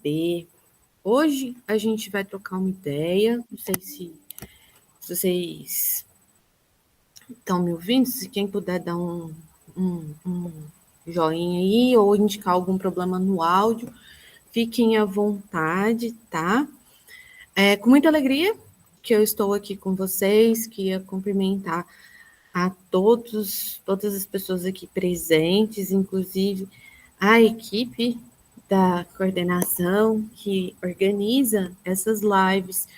saber. Hoje a gente vai trocar uma ideia. Não sei se vocês estão me ouvindo. Se quem puder dar um joinha aí ou indicar algum problema no áudio, fiquem à vontade, tá? Com muita alegria que eu estou aqui com vocês, queria cumprimentar a todas as pessoas aqui presentes, inclusive a equipe da coordenação que organiza essas lives,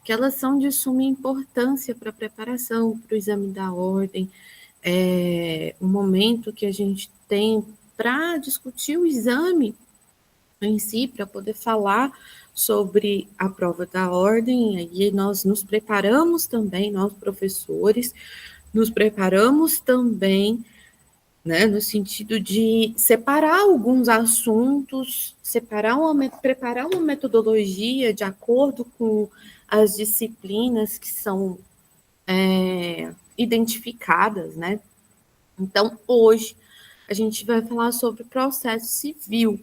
que elas são de suma importância para a preparação para o exame da ordem, o momento que a gente tem para discutir o exame em si, para poder falar sobre a prova da ordem. Aí nós nos preparamos também, nós professores, nos preparamos também, né, no sentido de separar alguns assuntos, preparar uma metodologia de acordo com as disciplinas que são identificadas, né? Então, hoje, a gente vai falar sobre processo civil.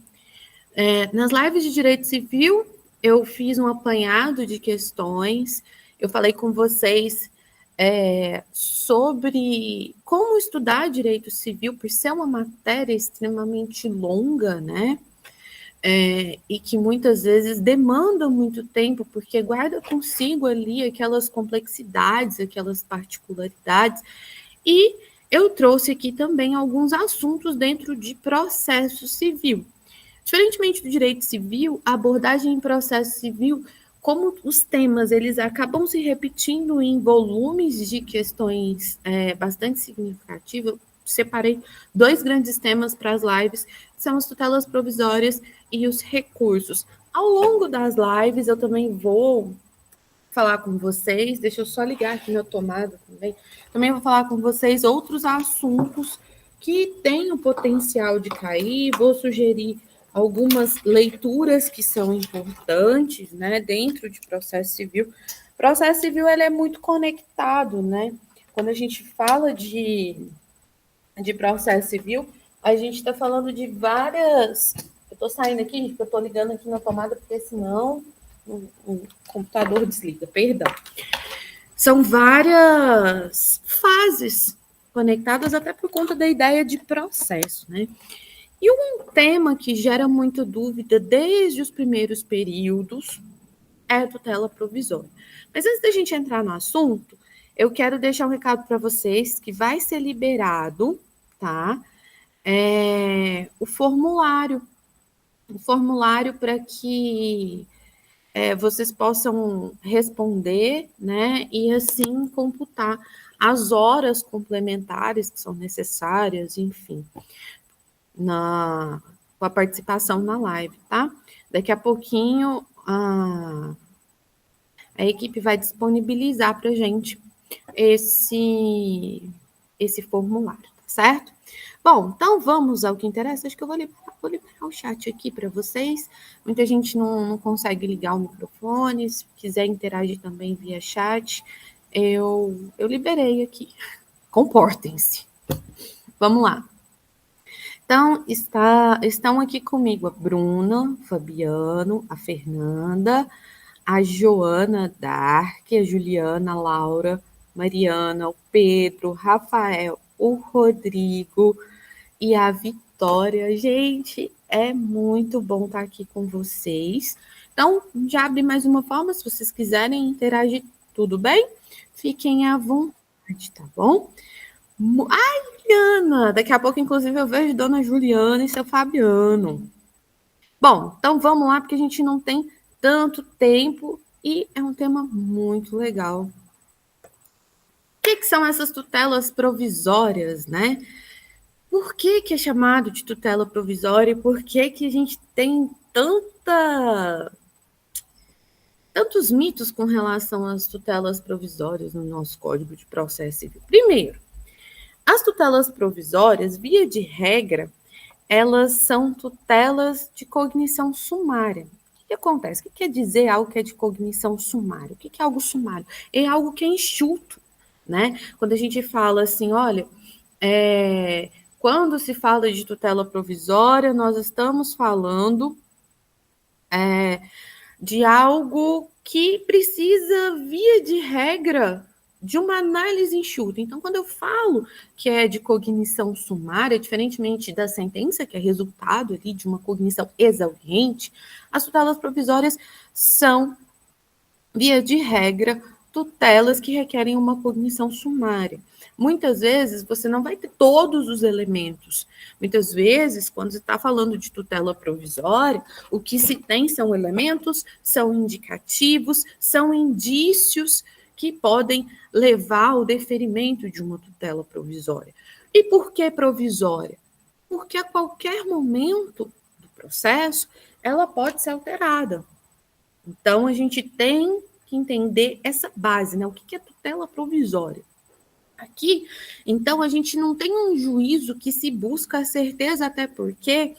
Nas lives de direito civil, eu fiz um apanhado de questões, eu falei com vocês sobre como estudar direito civil, por ser uma matéria extremamente longa, né? E que muitas vezes demanda muito tempo, porque guarda consigo ali aquelas complexidades, aquelas particularidades, e eu trouxe aqui também alguns assuntos dentro de processo civil. Diferentemente do direito civil, a abordagem em processo civil, como os temas eles acabam se repetindo em volumes de questões bastante significativas, eu separei 2 grandes temas para as lives, que são as tutelas provisórias e os recursos. Ao longo das lives, eu também vou falar com vocês, deixa eu só ligar aqui minha tomada também vou falar com vocês outros assuntos que têm o potencial de cair, vou sugerir algumas leituras que são importantes, né, dentro de processo civil. Processo civil, ele é muito conectado, né? Quando a gente fala de processo civil, a gente está falando de várias... Eu estou saindo aqui, porque eu estou ligando aqui na tomada, porque senão o computador desliga, perdão. São várias fases conectadas até por conta da ideia de processo, né? E um tema que gera muita dúvida desde os primeiros períodos é a tutela provisória. Mas antes da gente entrar no assunto, eu quero deixar um recado para vocês que vai ser liberado, tá? O formulário para que vocês possam responder, né? E assim computar as horas complementares que são necessárias, enfim, com a participação na live, tá? Daqui a pouquinho a equipe vai disponibilizar para a gente esse formulário, tá certo? Bom, então vamos ao que interessa. Acho que eu vou liberar o chat aqui para vocês. Muita gente não consegue ligar o microfone. Se quiser interagir também via chat, eu liberei aqui. Comportem-se. Vamos lá. Então, estão aqui comigo a Bruna, o Fabiano, a Fernanda, a Joana Dark, a Juliana, a Laura, Mariana, o Pedro, o Rafael, o Rodrigo e a Vitória. Gente, é muito bom estar aqui com vocês. Então, já abri mais uma forma, se vocês quiserem interagir, tudo bem? Fiquem à vontade, tá bom? Ai, Juliana! Daqui a pouco, inclusive, eu vejo Dona Juliana e seu Fabiano. Bom, então vamos lá, porque a gente não tem tanto tempo e é um tema muito legal. O que são essas tutelas provisórias, né? Por que é chamado de tutela provisória e por que a gente tem tantos mitos com relação às tutelas provisórias no nosso Código de Processo Civil? Primeiro, as tutelas provisórias, via de regra, elas são tutelas de cognição sumária. O que acontece? O que quer dizer algo que é de cognição sumária? O que é algo sumário? É algo que é enxuto, né? Quando a gente fala assim, olha, quando se fala de tutela provisória, nós estamos falando de algo que precisa, via de regra, de uma análise enxuta. Então, quando eu falo que é de cognição sumária, diferentemente da sentença, que é resultado ali de uma cognição exauriente, as tutelas provisórias são, via de regra, tutelas que requerem uma cognição sumária. Muitas vezes você não vai ter todos os elementos. Muitas vezes, quando você está falando de tutela provisória, o que se tem são elementos, são indicativos, são indícios que podem levar ao deferimento de uma tutela provisória. E por que provisória? Porque a qualquer momento do processo ela pode ser alterada. Então, a gente tem que entender essa base, né? O que é tutela provisória? Aqui, então, a gente não tem um juízo que se busca a certeza, até porque,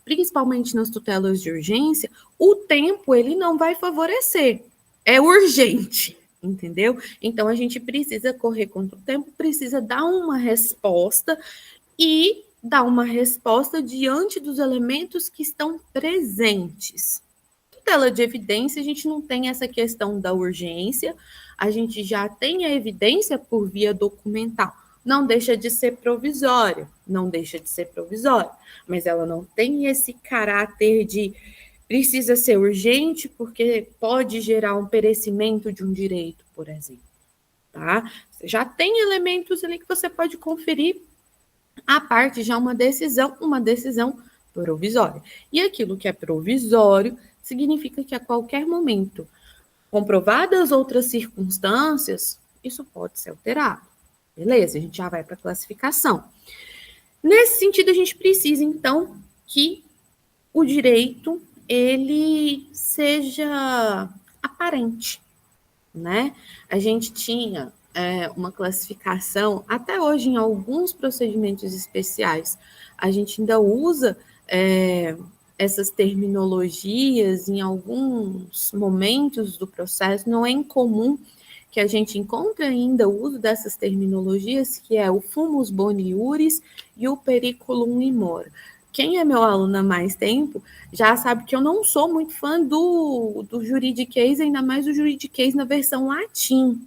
principalmente nas tutelas de urgência, o tempo ele não vai favorecer, é urgente, entendeu? Então, a gente precisa correr contra o tempo, precisa dar uma resposta e dar uma resposta diante dos elementos que estão presentes. Tutela de evidência, a gente não tem essa questão da urgência, a gente já tem a evidência por via documental. Não deixa de ser provisória, mas ela não tem esse caráter de precisa ser urgente porque pode gerar um perecimento de um direito, por exemplo. Tá? Você já tem elementos ali que você pode conferir a parte já uma decisão provisória. E aquilo que é provisório significa que a qualquer momento, comprovadas outras circunstâncias, isso pode ser alterado. Beleza? A gente já vai para a classificação. Nesse sentido, a gente precisa, então, que o direito ele seja aparente, né? A gente tinha uma classificação, até hoje em alguns procedimentos especiais, a gente ainda usa essas terminologias em alguns momentos do processo, não é incomum que a gente encontre ainda o uso dessas terminologias, que é o fumus boni iuris e o periculum in mora. Quem é meu aluno há mais tempo já sabe que eu não sou muito fã do juridiquês, ainda mais o juridiquês na versão latim,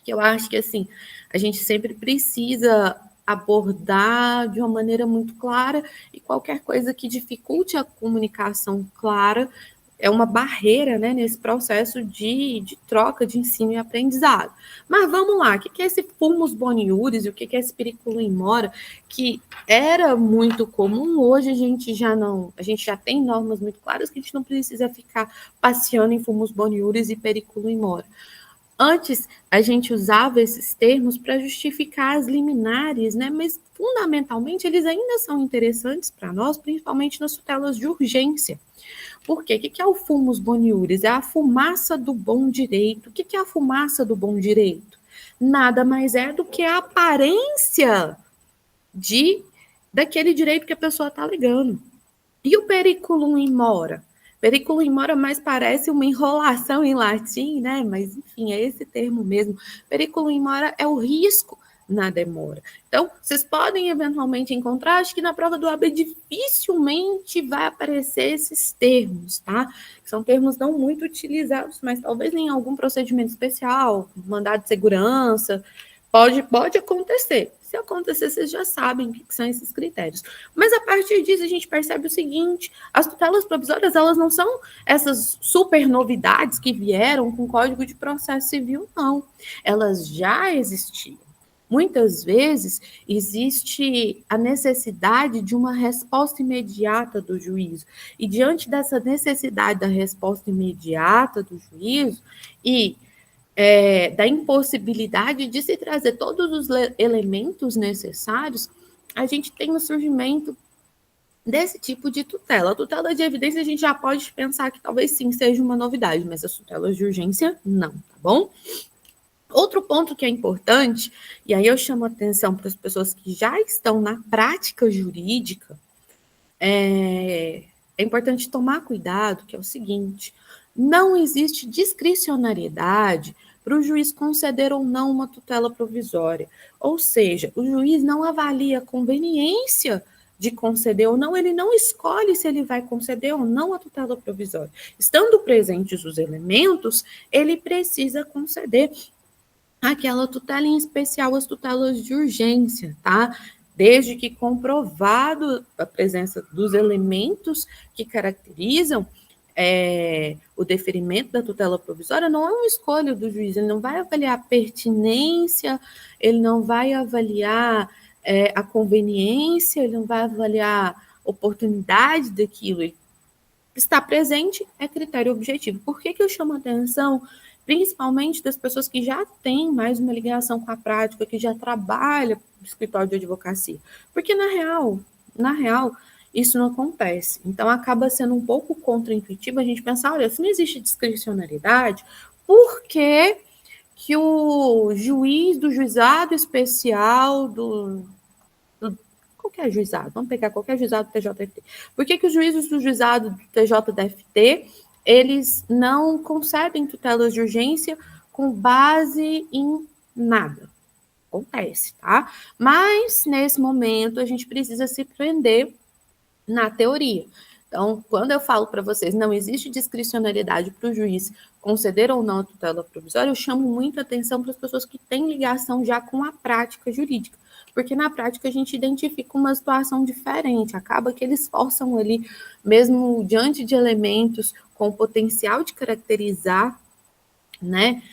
que eu acho que assim, a gente sempre precisa abordar de uma maneira muito clara e qualquer coisa que dificulte a comunicação clara é uma barreira, né, nesse processo de troca de ensino e aprendizado. Mas vamos lá, o que é esse fumus boni iuris e o que é esse periculum in mora, que era muito comum, hoje a gente já tem normas muito claras que a gente não precisa ficar passeando em fumus boni iuris e periculum in mora. Antes, a gente usava esses termos para justificar as liminares, né? Mas, fundamentalmente, eles ainda são interessantes para nós, principalmente nas tutelas de urgência. Por quê? O que é o fumus boni iuris? É a fumaça do bom direito. O que é a fumaça do bom direito? Nada mais é do que a aparência daquele direito que a pessoa está alegando. E o periculum in mora? Periculum in mora mais parece uma enrolação em latim, né? Mas, enfim, é esse termo mesmo. Periculum in mora é o risco na demora. Então, vocês podem eventualmente encontrar, acho que na prova do AB dificilmente vai aparecer esses termos, tá? São termos não muito utilizados, mas talvez em algum procedimento especial, mandado de segurança, pode acontecer. Se acontecer, vocês já sabem o que são esses critérios. Mas a partir disso, a gente percebe o seguinte: as tutelas provisórias, elas não são essas super novidades que vieram com o Código de Processo Civil, não. Elas já existiam. Muitas vezes existe a necessidade de uma resposta imediata do juízo. E diante dessa necessidade da resposta imediata do juízo e da impossibilidade de se trazer todos os elementos necessários, a gente tem o surgimento desse tipo de tutela. A tutela de evidência a gente já pode pensar que talvez sim seja uma novidade, mas as tutelas de urgência não, tá bom? Outro ponto que é importante, e aí eu chamo a atenção para as pessoas que já estão na prática jurídica, é importante tomar cuidado, que é o seguinte: não existe discricionariedade para o juiz conceder ou não uma tutela provisória. Ou seja, o juiz não avalia a conveniência de conceder ou não, ele não escolhe se ele vai conceder ou não a tutela provisória. Estando presentes os elementos, ele precisa conceder aquela tutela, em especial as tutelas de urgência, tá? Desde que comprovado a presença dos elementos que caracterizam o deferimento da tutela provisória, não é uma escolha do juiz, ele não vai avaliar a pertinência, ele não vai avaliar a conveniência, ele não vai avaliar a oportunidade daquilo, ele está presente é critério objetivo. Por que eu chamo a atenção, principalmente das pessoas que já têm mais uma ligação com a prática, que já trabalham no escritório de advocacia? Porque, na real, isso não acontece. Então, acaba sendo um pouco contraintuitivo a gente pensar, olha, se não existe discricionariedade, por que o juiz do juizado especial qualquer juizado, vamos pegar qualquer juizado do TJDFT. Por que os juízes do juizado do TJDFT, eles não concedem tutelas de urgência com base em nada? Acontece, tá? Mas, nesse momento, a gente precisa se prender na teoria. Então, quando eu falo para vocês, não existe discricionariedade para o juiz conceder ou não a tutela provisória, eu chamo muito atenção para as pessoas que têm ligação já com a prática jurídica, porque na prática a gente identifica uma situação diferente, acaba que eles forçam ali, mesmo diante de elementos com o potencial de caracterizar, né,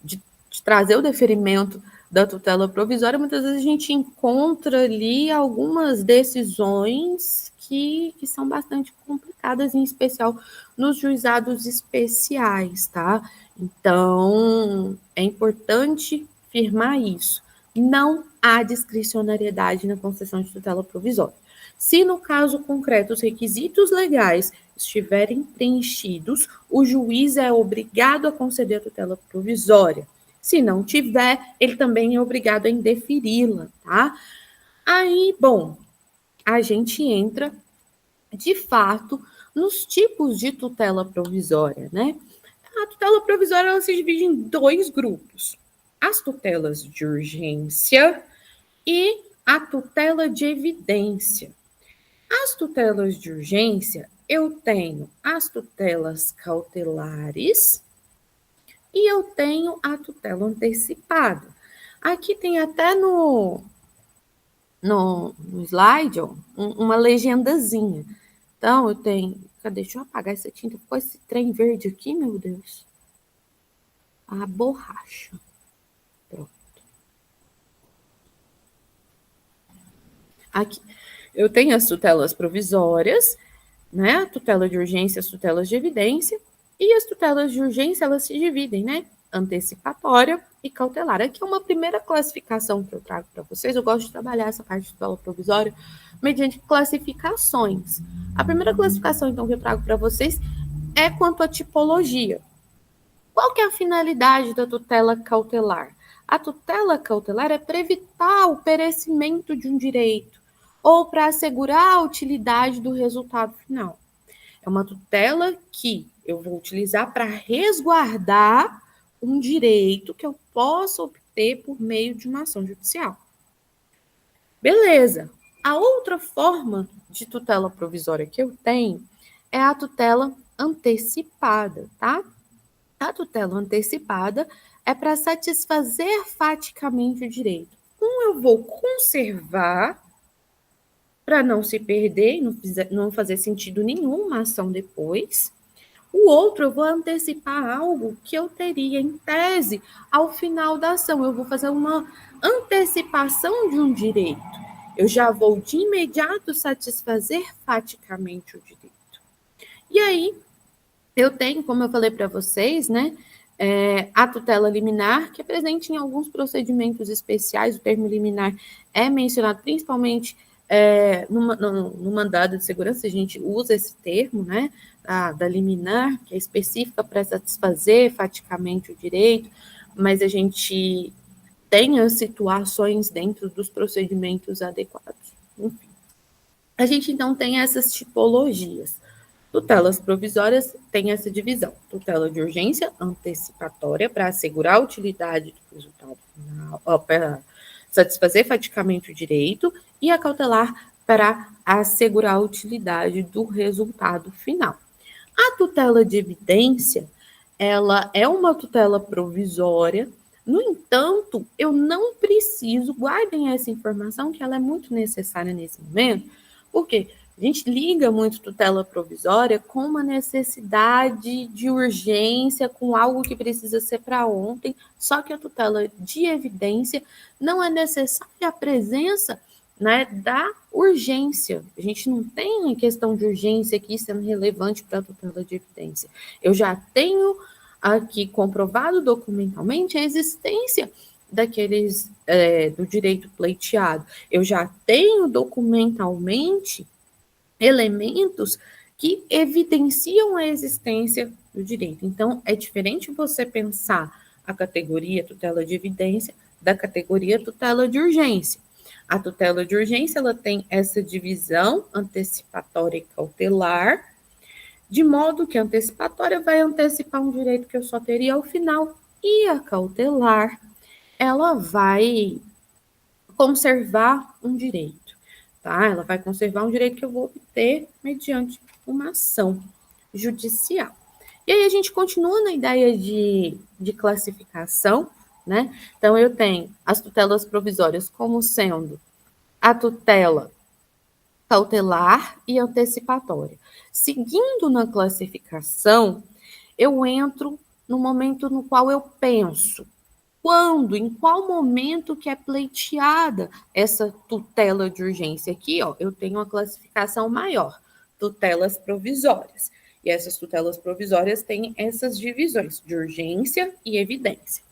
de trazer o deferimento da tutela provisória, muitas vezes a gente encontra ali algumas decisões que são bastante complicadas, em especial nos juizados especiais, tá? Então, é importante firmar isso. Não há discricionariedade na concessão de tutela provisória. Se, no caso concreto, os requisitos legais estiverem preenchidos, o juiz é obrigado a conceder a tutela provisória. Se não tiver, ele também é obrigado a indeferi-la, tá? Aí, bom, a gente entra, de fato, nos tipos de tutela provisória, né? A tutela provisória, ela se divide em dois grupos. As tutelas de urgência e a tutela de evidência. As tutelas de urgência, eu tenho as tutelas cautelares e eu tenho a tutela antecipada. Aqui tem até no slide, ó, uma legendazinha. Então, eu tenho... Cadê? Deixa eu apagar essa tinta. Ficou esse trem verde aqui, meu Deus. A borracha. Pronto. Aqui. Eu tenho as tutelas provisórias, né? A tutela de urgência, as tutelas de evidência. E as tutelas de urgência, elas se dividem, né? Antecipatória e cautelar. Aqui é uma primeira classificação que eu trago para vocês. Eu gosto de trabalhar essa parte de tutela provisória mediante classificações. A primeira classificação, então, que eu trago para vocês é quanto à tipologia. Qual que é a finalidade da tutela cautelar? A tutela cautelar é para evitar o perecimento de um direito ou para assegurar a utilidade do resultado final. É uma tutela que eu vou utilizar para resguardar um direito que eu possa obter por meio de uma ação judicial. Beleza. A outra forma de tutela provisória que eu tenho é a tutela antecipada, tá? A tutela antecipada é para satisfazer faticamente o direito. Eu vou conservar para não se perder, não fazer sentido nenhum uma ação depois. O outro, eu vou antecipar algo que eu teria em tese ao final da ação. Eu vou fazer uma antecipação de um direito. Eu já vou de imediato satisfazer faticamente o direito. E aí, eu tenho, como eu falei para vocês, né, a tutela liminar, que é presente em alguns procedimentos especiais. O termo liminar é mencionado principalmente no mandado de segurança, a gente usa esse termo, né, da liminar, que é específica para satisfazer faticamente o direito, mas a gente tem as situações dentro dos procedimentos adequados. Enfim. A gente, então, tem essas tipologias. Tutelas provisórias têm essa divisão. Tutela de urgência antecipatória para assegurar a utilidade do resultado final, para satisfazer faticamente o direito, e a cautelar para assegurar a utilidade do resultado final. A tutela de evidência, ela é uma tutela provisória. No entanto, eu não preciso, guardem essa informação, que ela é muito necessária nesse momento, porque a gente liga muito tutela provisória com uma necessidade de urgência, com algo que precisa ser para ontem, só que a tutela de evidência não é necessária a presença, né, da urgência. A gente não tem questão de urgência aqui sendo relevante para a tutela de evidência. Eu já tenho aqui comprovado documentalmente a existência daqueles do direito pleiteado. Eu já tenho documentalmente elementos que evidenciam a existência do direito. Então, é diferente você pensar a categoria tutela de evidência da categoria tutela de urgência. A tutela de urgência, ela tem essa divisão antecipatória e cautelar, de modo que a antecipatória vai antecipar um direito que eu só teria ao final, e a cautelar, ela vai conservar um direito, tá? Ela vai conservar um direito que eu vou obter mediante uma ação judicial. E aí a gente continua na ideia de classificação, né? Então, eu tenho as tutelas provisórias como sendo a tutela cautelar e antecipatória. Seguindo na classificação, eu entro no momento no qual eu penso quando, em qual momento que é pleiteada essa tutela de urgência. Aqui, ó, eu tenho uma classificação maior, tutelas provisórias. E essas tutelas provisórias têm essas divisões de urgência e evidência.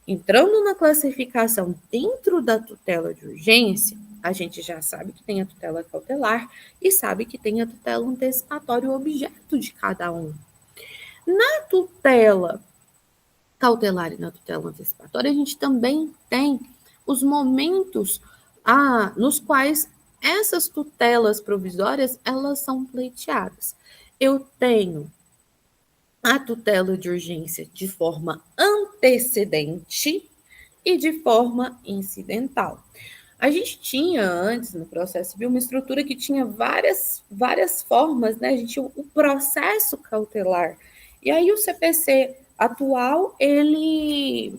Entrando na classificação dentro da tutela de urgência, a gente já sabe que tem a tutela cautelar e sabe que tem a tutela antecipatória, o objeto de cada um. Na tutela cautelar e na tutela antecipatória, a gente também tem os momentos nos quais essas tutelas provisórias, elas são pleiteadas. Eu tenho a tutela de urgência de forma antecedente e de forma incidental. A gente tinha antes, no processo civil, uma estrutura que tinha várias formas, né? A gente tinha o processo cautelar. E aí o CPC atual, ele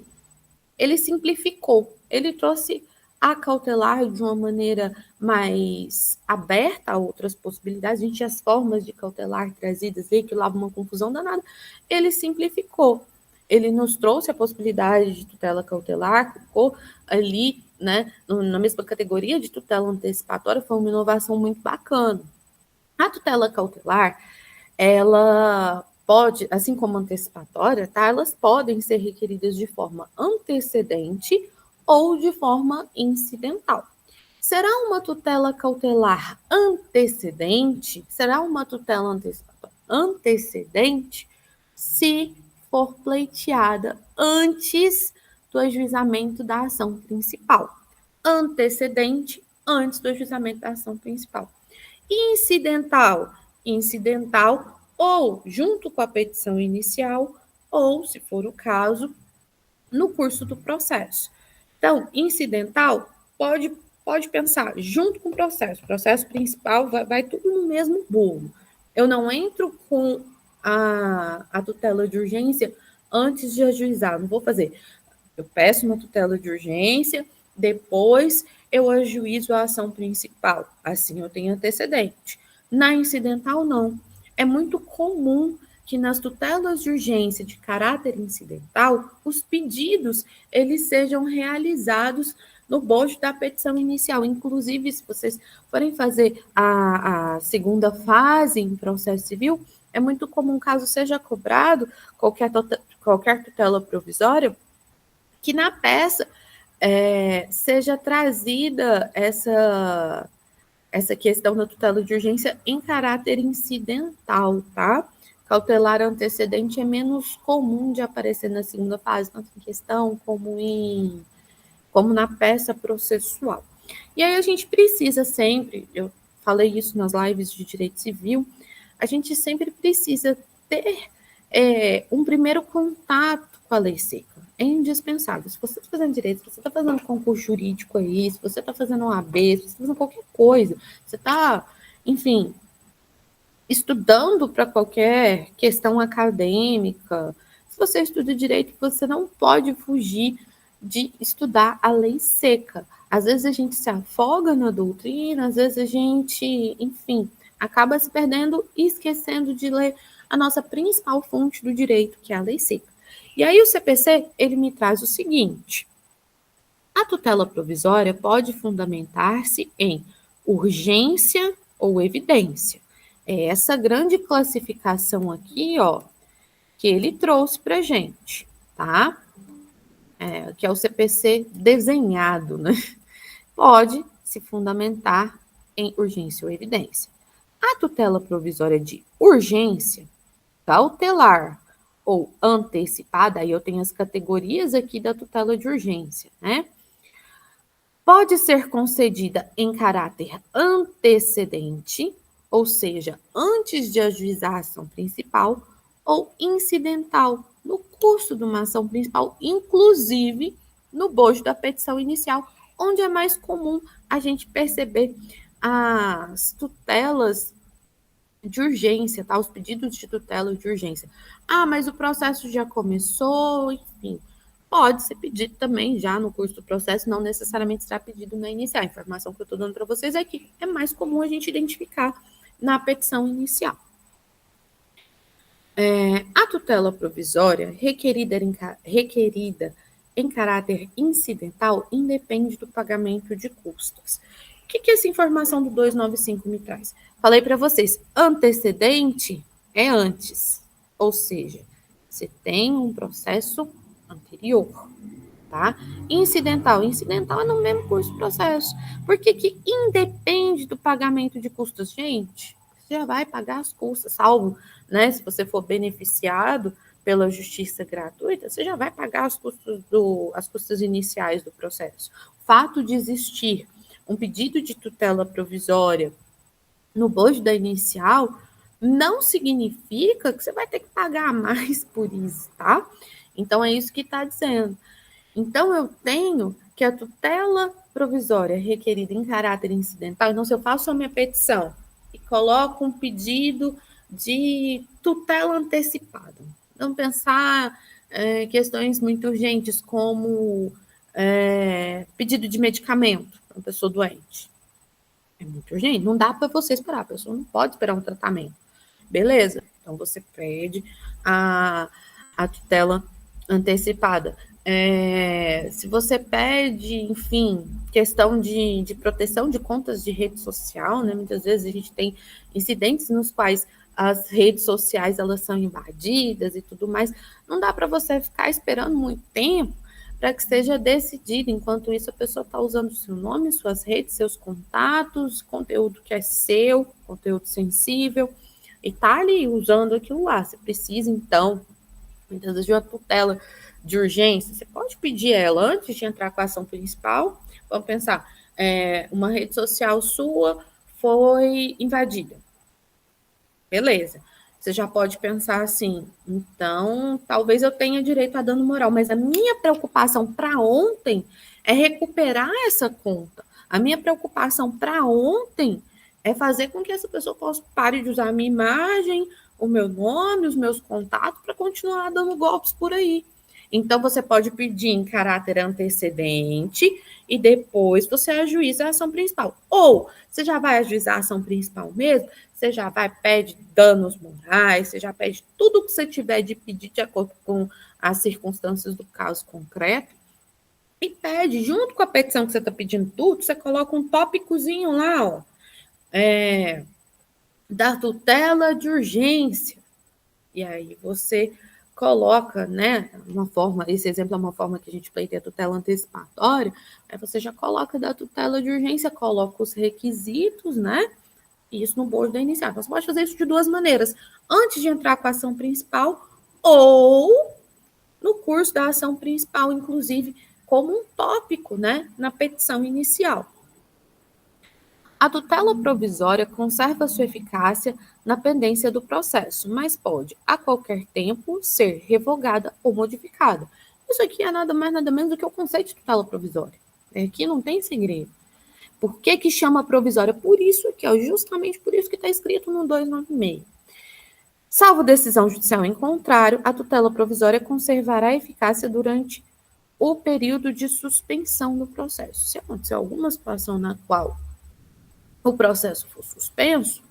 simplificou. Ele trouxe a cautelar de uma maneira mais aberta a outras possibilidades. A gente tinha as formas de cautelar trazidas aí, que lá uma confusão danada. Ele simplificou. Ele nos trouxe a possibilidade de tutela cautelar, ficou ali, né, na mesma categoria de tutela antecipatória, foi uma inovação muito bacana. A tutela cautelar, ela pode, assim como antecipatória, tá? Elas podem ser requeridas de forma antecedente ou de forma incidental. Será uma tutela cautelar antecedente? Será uma tutela antecipatória antecedente se for pleiteada antes do ajuizamento da ação principal. Antecedente antes do ajuizamento da ação principal. Incidental, incidental ou junto com a petição inicial, ou, se for o caso, no curso do processo. Então, incidental pode pensar junto com o processo principal vai tudo no mesmo bolo. Eu não entro com a tutela de urgência antes de ajuizar, não vou fazer. Eu peço uma tutela de urgência, depois eu ajuizo a ação principal. Assim eu tenho antecedente. Na incidental, não. É muito comum que nas tutelas de urgência de caráter incidental, os pedidos eles sejam realizados no bojo da petição inicial. Inclusive, se vocês forem fazer a segunda fase em processo civil, é muito comum, caso seja cobrado qualquer tutela provisória, que na peça seja trazida essa questão da tutela de urgência em caráter incidental, tá? Cautelar antecedente é menos comum de aparecer na segunda fase, tanto em questão como na peça processual. E aí a gente precisa sempre, eu falei isso nas lives de direito civil, a gente sempre precisa ter um primeiro contato com a lei seca. é indispensável. Se você está fazendo direito, se você está fazendo concurso jurídico aí, se você está fazendo OAB, se você está fazendo qualquer coisa, você está, enfim, estudando para qualquer questão acadêmica, se você estuda direito, você não pode fugir de estudar a lei seca. Às vezes a gente se afoga na doutrina, às vezes a gente, enfim, acaba se perdendo e esquecendo de ler a nossa principal fonte do direito, que é a lei seca. E aí o CPC, ele me traz o seguinte: a tutela provisória pode fundamentar-se em urgência ou evidência. É essa grande classificação aqui, ó, que ele trouxe para gente, tá? Que é o CPC desenhado, né? Pode se fundamentar em urgência ou evidência. A tutela provisória de urgência, cautelar ou antecipada, aí eu tenho as categorias aqui da tutela de urgência, né? Pode ser concedida em caráter antecedente, ou seja, antes de ajuizar a ação principal, ou incidental, no curso de uma ação principal, inclusive no bojo da petição inicial, onde é mais comum a gente perceber as tutelas de urgência, tá? Os pedidos de tutela de urgência. Ah, mas o processo já começou, enfim. Pode ser pedido também já no curso do processo, não necessariamente será pedido na inicial. A informação que eu estou dando para vocês é que é mais comum a gente identificar na petição inicial. A tutela provisória requerida em caráter incidental independe do pagamento de custas. O que essa informação do 295 me traz? Falei para vocês, antecedente é antes, ou seja, você tem um processo anterior, tá? Incidental é no mesmo curso do processo. Por que independe do pagamento de custas? Gente, você já vai pagar as custas, salvo, né, se você for beneficiado pela justiça gratuita, você já vai pagar as custas iniciais do processo. O fato de existir um pedido de tutela provisória no bojo da inicial não significa que você vai ter que pagar mais por isso, tá? Então, é isso que está dizendo. Então, eu tenho que a tutela provisória requerida em caráter incidental, então, se eu faço a minha petição e coloco um pedido de tutela antecipada, vamos pensar questões muito urgentes, como pedido de medicamento para uma pessoa doente. É muito urgente, não dá para você esperar, a pessoa não pode esperar um tratamento. Beleza, então você pede a tutela antecipada. Se você pede, enfim, questão de proteção de contas de rede social, né? Muitas vezes a gente tem incidentes nos quais as redes sociais elas são invadidas e tudo mais. Não dá para você ficar esperando muito tempo para que seja decidido. Enquanto isso, a pessoa está usando o seu nome, suas redes, seus contatos, conteúdo que é seu, conteúdo sensível, e está ali usando aquilo lá. Você precisa, então, muitas vezes de uma tutela de urgência, você pode pedir ela antes de entrar com a ação principal. Vamos pensar, uma rede social sua foi invadida. Beleza. Você já pode pensar assim, então, talvez eu tenha direito a dano moral, mas a minha preocupação para ontem é recuperar essa conta. A minha preocupação para ontem é fazer com que essa pessoa pare de usar a minha imagem, o meu nome, os meus contatos, para continuar dando golpes por aí. Então, você pode pedir em caráter antecedente e depois você ajuiza a ação principal. Ou você já vai ajuizar a ação principal mesmo, você já vai pedir danos morais, você já pede tudo que você tiver de pedir de acordo com as circunstâncias do caso concreto, e pede, junto com a petição que você está pedindo tudo, você coloca um tópicozinho lá, ó, da tutela de urgência. E aí você coloca, né, uma forma, esse exemplo é uma forma que a gente pleiteia a tutela antecipatória, aí você já coloca da tutela de urgência, coloca os requisitos, né, isso no bojo da inicial. Então, você pode fazer isso de duas maneiras, antes de entrar com a ação principal ou no curso da ação principal, inclusive, como um tópico, né, na petição inicial. A tutela provisória conserva sua eficácia na pendência do processo, mas pode, a qualquer tempo, ser revogada ou modificada. Isso aqui é nada mais, nada menos do que o conceito de tutela provisória. Aqui não tem segredo. Por que que chama provisória? Por isso aqui, ó, justamente por isso que está escrito no 296. Salvo decisão judicial em contrário, a tutela provisória conservará a eficácia durante o período de suspensão do processo. Se acontecer alguma situação na qual o processo for suspenso,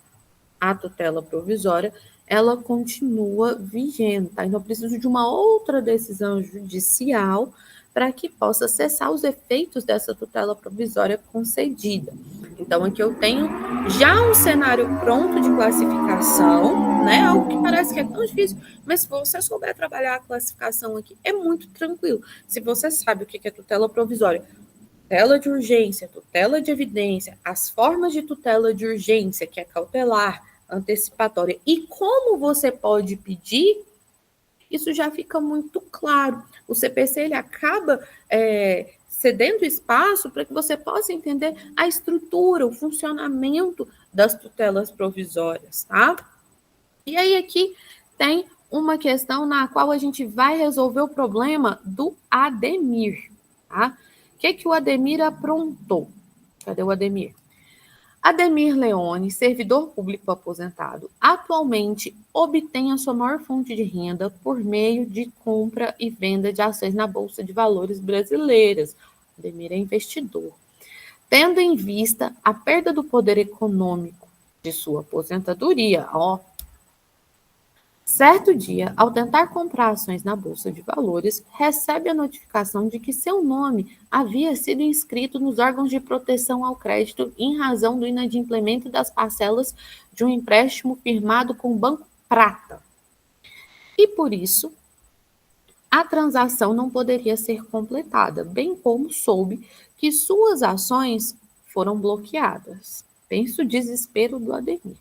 a tutela provisória, ela continua vigente, tá? Então, eu preciso de uma outra decisão judicial para que possa cessar os efeitos dessa tutela provisória concedida. Então, aqui eu tenho já um cenário pronto de classificação, né? Algo que parece que é tão difícil, mas se você souber trabalhar a classificação aqui, é muito tranquilo. Se você sabe o que é tutela provisória, tutela de urgência, tutela de evidência, as formas de tutela de urgência, que é cautelar, antecipatória, e como você pode pedir, isso já fica muito claro. O CPC ele acaba cedendo espaço para que você possa entender a estrutura, o funcionamento das tutelas provisórias, tá? E aí aqui tem uma questão na qual a gente vai resolver o problema do Ademir, tá? O que o Ademir aprontou? Cadê o Ademir? Ademir Leone, servidor público aposentado, atualmente obtém a sua maior fonte de renda por meio de compra e venda de ações na Bolsa de Valores brasileiras. Ademir é investidor. Tendo em vista a perda do poder econômico de sua aposentadoria, certo dia, ao tentar comprar ações na Bolsa de Valores, recebe a notificação de que seu nome havia sido inscrito nos órgãos de proteção ao crédito em razão do inadimplemento das parcelas de um empréstimo firmado com o Banco Prata. E por isso, a transação não poderia ser completada, bem como soube que suas ações foram bloqueadas. Pensa o desespero do Ademir.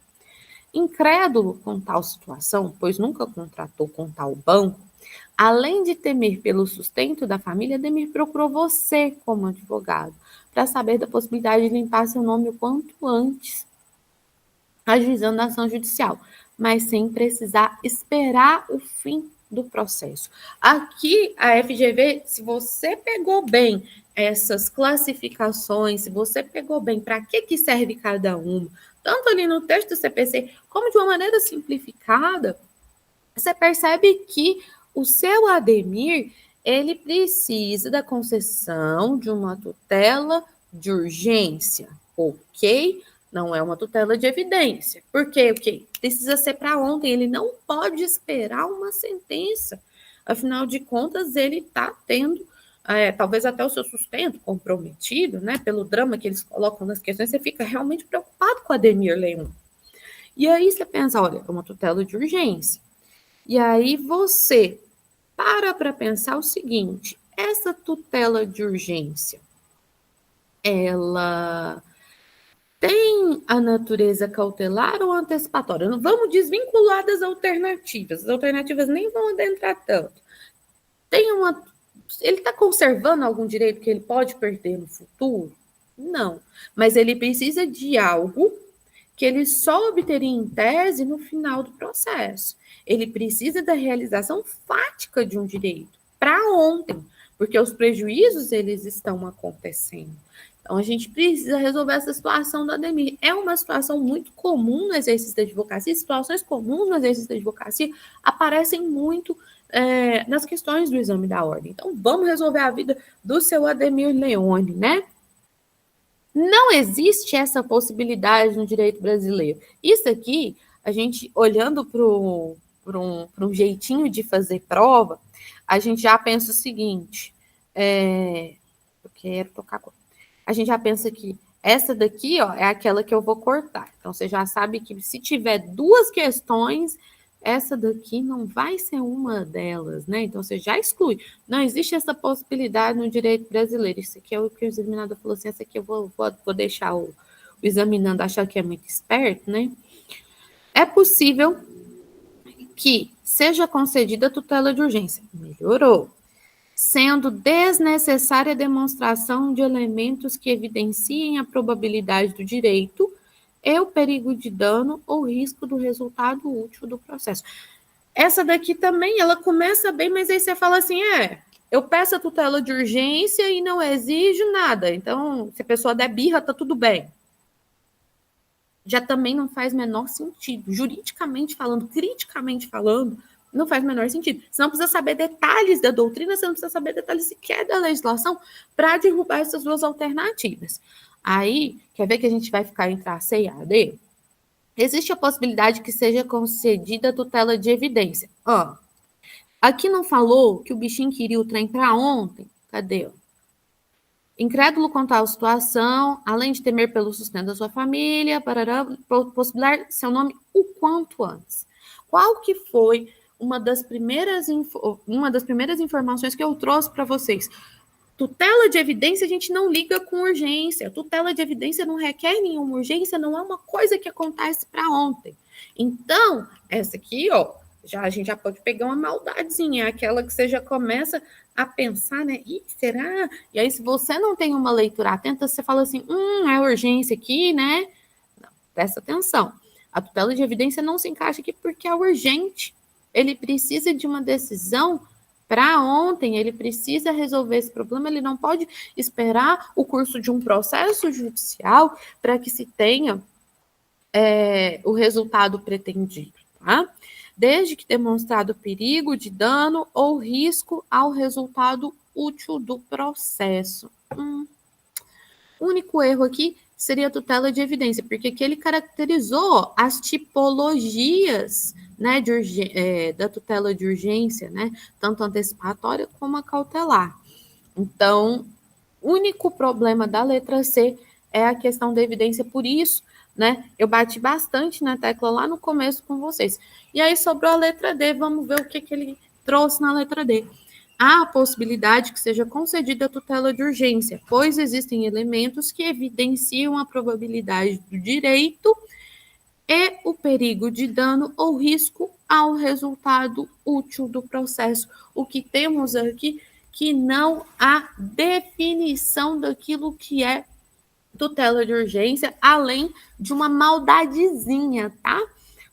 Incrédulo com tal situação, pois nunca contratou com tal banco, além de temer pelo sustento da família, Ademir procurou você como advogado para saber da possibilidade de limpar seu nome o quanto antes, ajuizando a ação judicial, mas sem precisar esperar o fim do processo. Aqui, a FGV, se você pegou bem essas classificações, se você pegou bem para que serve cada uma, tanto ali no texto do CPC, como de uma maneira simplificada, você percebe que o seu Ademir, ele precisa da concessão de uma tutela de urgência, ok? Não é uma tutela de evidência. Por quê? Ok, precisa ser para ontem, ele não pode esperar uma sentença. Afinal de contas, ele está tendo talvez até o seu sustento comprometido, né? Pelo drama que eles colocam nas questões, você fica realmente preocupado com a Ademir Leon. E aí você pensa, olha, é uma tutela de urgência. E aí você para pensar o seguinte, essa tutela de urgência, ela tem a natureza cautelar ou antecipatória? Vamos desvincular das alternativas. As alternativas nem vão adentrar tanto. Ele está conservando algum direito que ele pode perder no futuro? Não. Mas ele precisa de algo que ele só obteria em tese no final do processo. Ele precisa da realização fática de um direito para ontem, porque os prejuízos eles estão acontecendo. Então, a gente precisa resolver essa situação do Ademir. É uma situação muito comum no exercício da advocacia, situações comuns no exercício da advocacia aparecem muito nas questões do exame da ordem. Então, vamos resolver a vida do seu Ademir Leone, né? Não existe essa possibilidade no direito brasileiro. Isso aqui, a gente olhando para um jeitinho de fazer prova, a gente já pensa o seguinte, eu quero tocar agora. A gente já pensa que essa daqui, ó, é aquela que eu vou cortar. Então, você já sabe que se tiver duas questões, essa daqui não vai ser uma delas, né? Então, você já exclui. Não existe essa possibilidade no direito brasileiro. Isso aqui é o que o examinador falou assim, essa aqui eu vou deixar o examinando achar que é muito esperto, né? É possível que seja concedida a tutela de urgência. Melhorou. Sendo desnecessária a demonstração de elementos que evidenciem a probabilidade do direito e o perigo de dano ou risco do resultado útil do processo. Essa daqui também, ela começa bem, mas aí você fala assim, eu peço a tutela de urgência e não exijo nada. Então, se a pessoa der birra, tá tudo bem. Já também não faz menor sentido. Juridicamente falando, criticamente falando, não faz menor sentido. Você não precisa saber detalhes da doutrina, você não precisa saber detalhes sequer da legislação para derrubar essas duas alternativas. Aí, quer ver que a gente vai ficar entre a C e a D? Existe a possibilidade que seja concedida tutela de evidência. Aqui não falou que o bichinho queria o trem para ontem? Cadê? Incrédulo quanto à situação, além de temer pelo sustento da sua família, possibilitar seu nome o quanto antes. Qual que foi uma das primeiras informações que eu trouxe para vocês? Tutela de evidência a gente não liga com urgência. Tutela de evidência não requer nenhuma urgência, não é uma coisa que acontece para ontem. Então, essa aqui, a gente já pode pegar uma maldadezinha, aquela que você já começa a pensar, né? Será? E aí, se você não tem uma leitura atenta, você fala assim, é urgência aqui, né? Não, presta atenção. A tutela de evidência não se encaixa aqui porque é urgente. Ele precisa de uma decisão para ontem, ele precisa resolver esse problema, ele não pode esperar o curso de um processo judicial para que se tenha o resultado pretendido, tá? Desde que demonstrado perigo de dano ou risco ao resultado útil do processo. O único erro aqui seria a tutela de evidência, porque aqui ele caracterizou as tipologias, né, da tutela de urgência, né, tanto antecipatória como a cautelar. Então, o único problema da letra C é a questão da evidência, por isso, né, eu bati bastante na tecla lá no começo com vocês. E aí sobrou a letra D, vamos ver o que ele trouxe na letra D. Há a possibilidade que seja concedida a tutela de urgência, pois existem elementos que evidenciam a probabilidade do direito e o perigo de dano ou risco ao resultado útil do processo. O que temos aqui que não há definição daquilo que é tutela de urgência, além de uma maldadezinha, tá?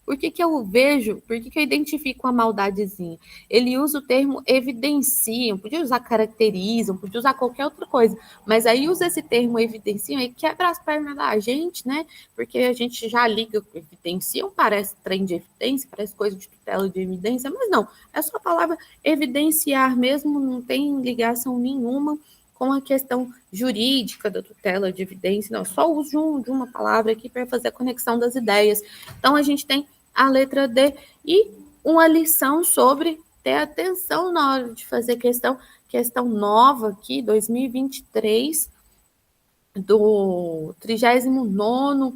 Por que eu vejo, por que eu identifico a maldadezinha? Ele usa o termo evidenciam, podia usar caracterizam, podia usar qualquer outra coisa, mas aí usa esse termo evidenciam e quebra as pernas da gente, né? Porque a gente já liga com evidenciam, parece trem de evidência, parece coisa de tutela de evidência, mas não, é só a palavra evidenciar mesmo, não tem ligação nenhuma com a questão jurídica da tutela de evidência, não, só uso de uma palavra aqui para fazer a conexão das ideias. Então, a gente tem a letra D e uma lição sobre ter atenção na hora de fazer questão nova aqui, 2023, do 39º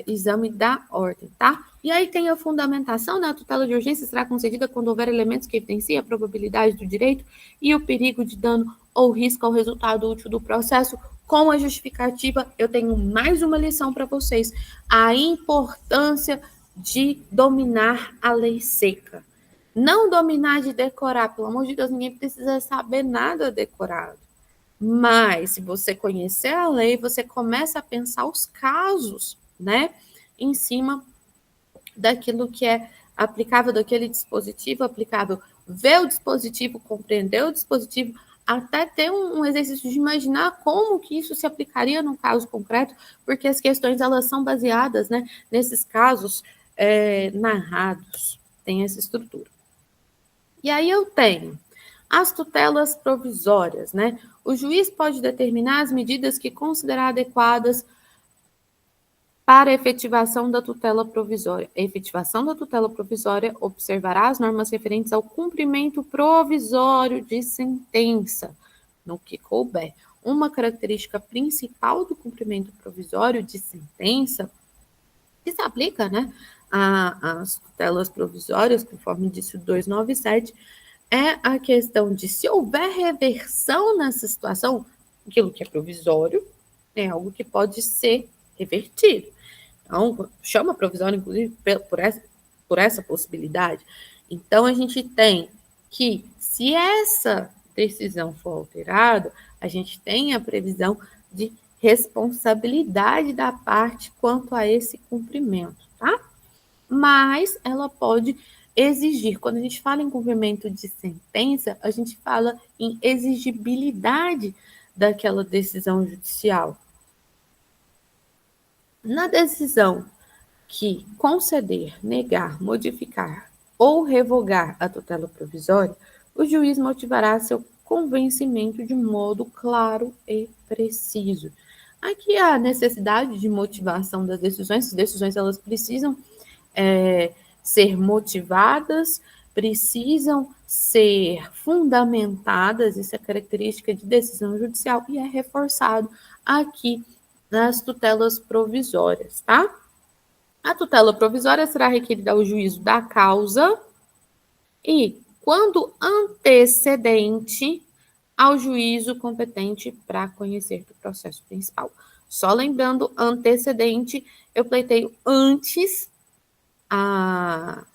exame da ordem, tá? E aí tem a fundamentação, né? A tutela de urgência será concedida quando houver elementos que evidenciem a probabilidade do direito e o perigo de dano ou risco ao resultado útil do processo. Com a justificativa, eu tenho mais uma lição para vocês: a importância de dominar a lei seca. Não dominar de decorar, pelo amor de Deus, ninguém precisa saber nada decorado. Mas, se você conhecer a lei, você começa a pensar os casos, né, em cima daquilo que é aplicável, daquele dispositivo aplicável, ver o dispositivo, compreender o dispositivo, até ter um exercício de imaginar como que isso se aplicaria no caso concreto, porque as questões, elas são baseadas, né, nesses casos narrados, tem essa estrutura. E aí eu tenho as tutelas provisórias, né? O juiz pode determinar as medidas que considerar adequadas para a efetivação da tutela provisória. A efetivação da tutela provisória observará as normas referentes ao cumprimento provisório de sentença, no que couber. Uma característica principal do cumprimento provisório de sentença, que se aplica, né, às tutelas provisórias, conforme disse o 297, é a questão de se houver reversão nessa situação, aquilo que é provisório é algo que pode ser revertido. Então, chama provisório, inclusive, por essa possibilidade. Então, a gente tem que, se essa decisão for alterada, a gente tem a previsão de responsabilidade da parte quanto a esse cumprimento, tá? Mas ela pode exigir. Quando a gente fala em cumprimento de sentença, a gente fala em exigibilidade daquela decisão judicial. Na decisão que conceder, negar, modificar ou revogar a tutela provisória, o juiz motivará seu convencimento de modo claro e preciso. Aqui a necessidade de motivação das decisões, as decisões elas precisam ser motivadas, precisam ser fundamentadas, isso é característica de decisão judicial e é reforçado aqui nas tutelas provisórias, tá? A tutela provisória será requerida ao juízo da causa e, quando antecedente, ao juízo competente para conhecer do processo principal. Só lembrando, antecedente, eu pleiteio antes a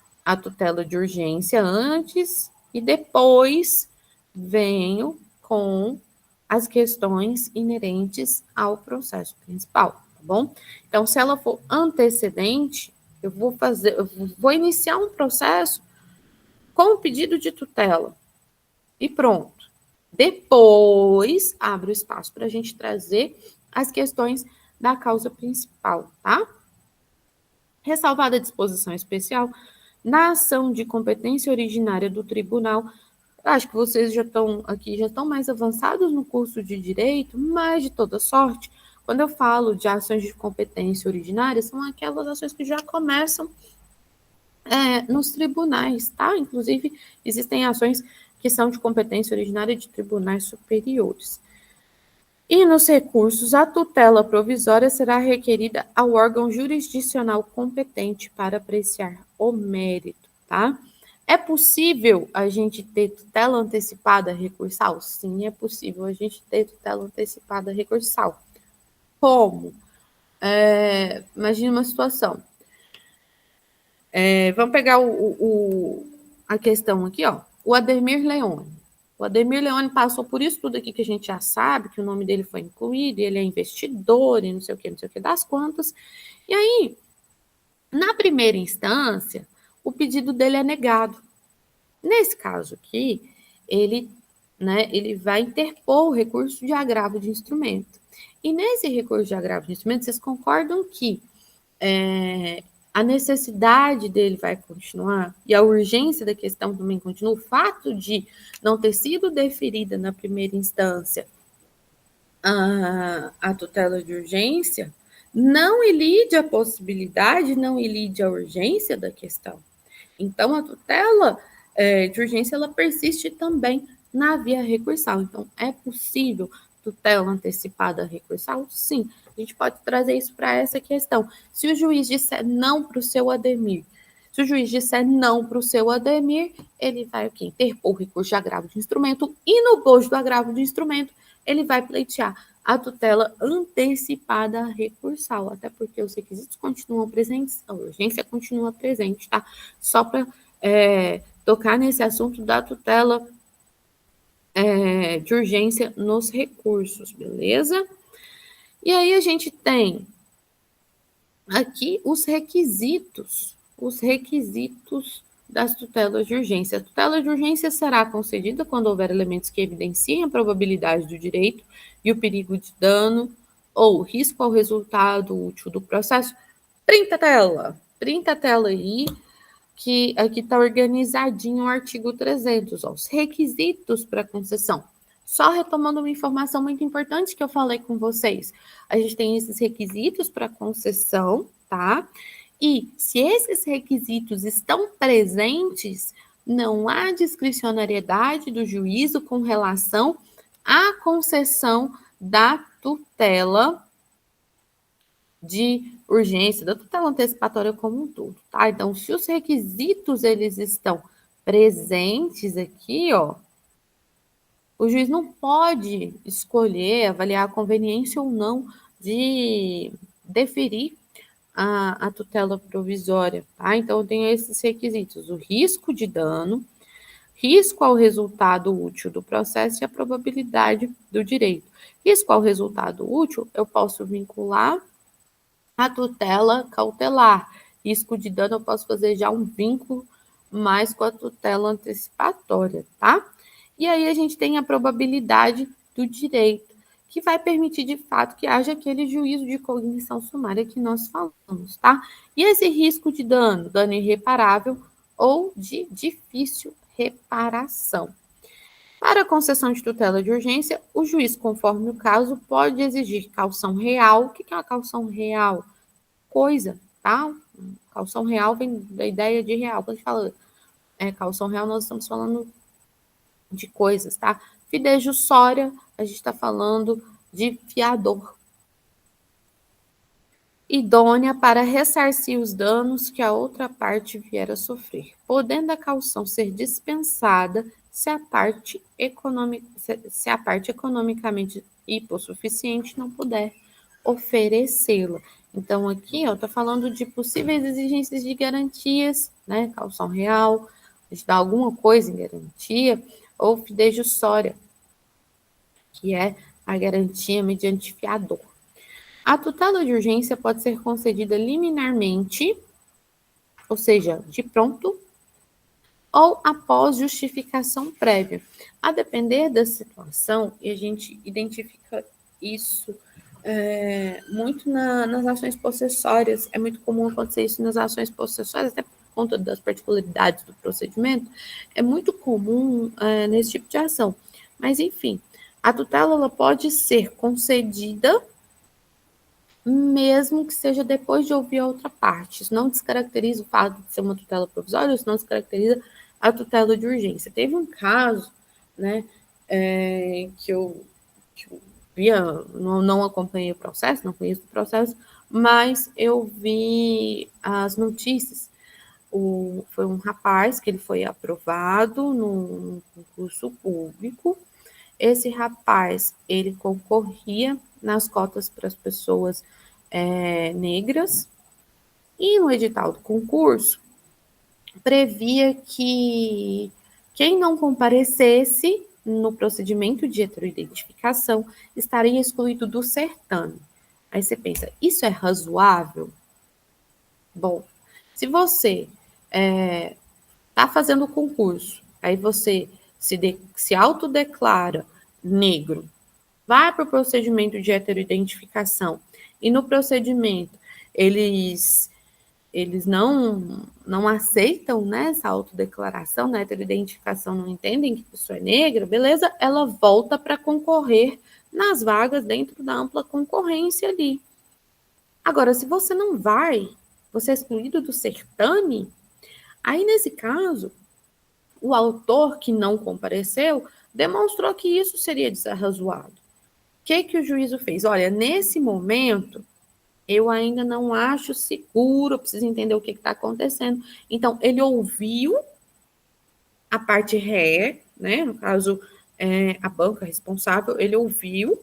tutela de urgência, antes e depois venho com as questões inerentes ao processo principal, tá bom? Então, se ela for antecedente, eu vou iniciar um processo com o pedido de tutela e pronto. Depois, abre o espaço para a gente trazer as questões da causa principal, tá? Ressalvada a disposição especial, na ação de competência originária do tribunal, acho que vocês já estão mais avançados no curso de direito, mas de toda sorte, quando eu falo de ações de competência originária, são aquelas ações que já começam nos tribunais, tá? Inclusive, existem ações que são de competência originária de tribunais superiores. E nos recursos, a tutela provisória será requerida ao órgão jurisdicional competente para apreciar o mérito, tá? É possível a gente ter tutela antecipada recursal? Sim, é possível a gente ter tutela antecipada recursal. Como? Imagine uma situação. Vamos pegar a questão aqui, ó. O Ademir Leone. O Ademir Leone passou por isso tudo aqui que a gente já sabe, que o nome dele foi incluído, ele é investidor e não sei o que das quantas. E aí, na primeira instância, o pedido dele é negado. Nesse caso aqui, ele vai interpor o recurso de agravo de instrumento. E nesse recurso de agravo de instrumento, vocês concordam que a necessidade dele vai continuar e a urgência da questão também continua. O fato de não ter sido deferida na primeira instância a tutela de urgência não ilide a possibilidade, não ilide a urgência da questão. Então, a tutela de urgência ela persiste também na via recursal. Então, é possível tutela antecipada recursal? Sim. A gente pode trazer isso para essa questão. Se o juiz disser não para o seu Ademir, se o juiz disser não para o seu Ademir, ele vai interpor o recurso de agravo de instrumento e no bojo do agravo de instrumento, ele vai pleitear a tutela antecipada recursal, até porque os requisitos continuam presentes, a urgência continua presente, tá? Só para tocar nesse assunto da tutela de urgência nos recursos, beleza? E aí a gente tem aqui os requisitos das tutelas de urgência. A tutela de urgência será concedida quando houver elementos que evidenciem a probabilidade do direito e o perigo de dano ou risco ao resultado útil do processo. Printa a tela aí, que aqui está organizadinho o artigo 300, ó, os requisitos para concessão. Só retomando uma informação muito importante que eu falei com vocês. A gente tem esses requisitos para concessão, tá? E se esses requisitos estão presentes, não há discricionariedade do juízo com relação à concessão da tutela de urgência, da tutela antecipatória como um todo, tá? Então, se os requisitos eles estão presentes aqui, ó, o juiz não pode escolher, avaliar a conveniência ou não de deferir a tutela provisória, tá? Então, eu tenho esses requisitos: o risco de dano, risco ao resultado útil do processo e a probabilidade do direito. Risco ao resultado útil, eu posso vincular a tutela cautelar. Risco de dano, eu posso fazer já um vínculo mas com a tutela antecipatória, tá? E aí a gente tem a probabilidade do direito, que vai permitir de fato que haja aquele juízo de cognição sumária que nós falamos, tá? E esse risco de dano, dano irreparável ou de difícil reparação. Para a concessão de tutela de urgência, o juiz, conforme o caso, pode exigir caução real. O que é uma caução real? Coisa, tá? Caução real vem da ideia de real. Quando a gente fala caução real, nós estamos falando de coisas, tá? Fidejussória, a gente está falando de fiador. Idônea para ressarcir os danos que a outra parte vier a sofrer, podendo a caução ser dispensada se a parte economicamente hipossuficiente não puder oferecê-la. Então, aqui, está falando de possíveis exigências de garantias, né? Caução real, a gente dá alguma coisa em garantia, ou fidejussória, que é a garantia mediante fiador. A tutela de urgência pode ser concedida liminarmente, ou seja, de pronto, ou após justificação prévia. A depender da situação, e a gente identifica isso muito nas ações possessórias, é muito comum acontecer isso nas ações possessórias, até por conta das particularidades do procedimento, é muito comum nesse tipo de ação. Mas, enfim, a tutela ela pode ser concedida mesmo que seja depois de ouvir a outra parte. Isso não descaracteriza o fato de ser uma tutela provisória, isso não descaracteriza a tutela de urgência. Teve um caso, né, que eu via, não acompanhei o processo, não conheço o processo, mas eu vi as notícias. Foi um rapaz que ele foi aprovado num concurso público. Esse rapaz, ele concorria nas cotas para as pessoas negras, e no edital do concurso previa que quem não comparecesse no procedimento de heteroidentificação estaria excluído do certame. Aí você pensa, isso é razoável? Bom, se você está fazendo o concurso, aí você se autodeclara negro, vai para o procedimento de heteroidentificação e no procedimento eles não aceitam, né, essa autodeclaração, na heteroidentificação não entendem que a pessoa é negra, beleza? Ela volta para concorrer nas vagas dentro da ampla concorrência ali. Agora, se você não vai, você é excluído do certame, aí nesse caso, o autor que não compareceu demonstrou que isso seria desarrazoado. O que o juízo fez? Olha, nesse momento, eu ainda não acho seguro, eu preciso entender o que está acontecendo. Então, ele ouviu a parte ré, né? No caso, a banca responsável, ele ouviu,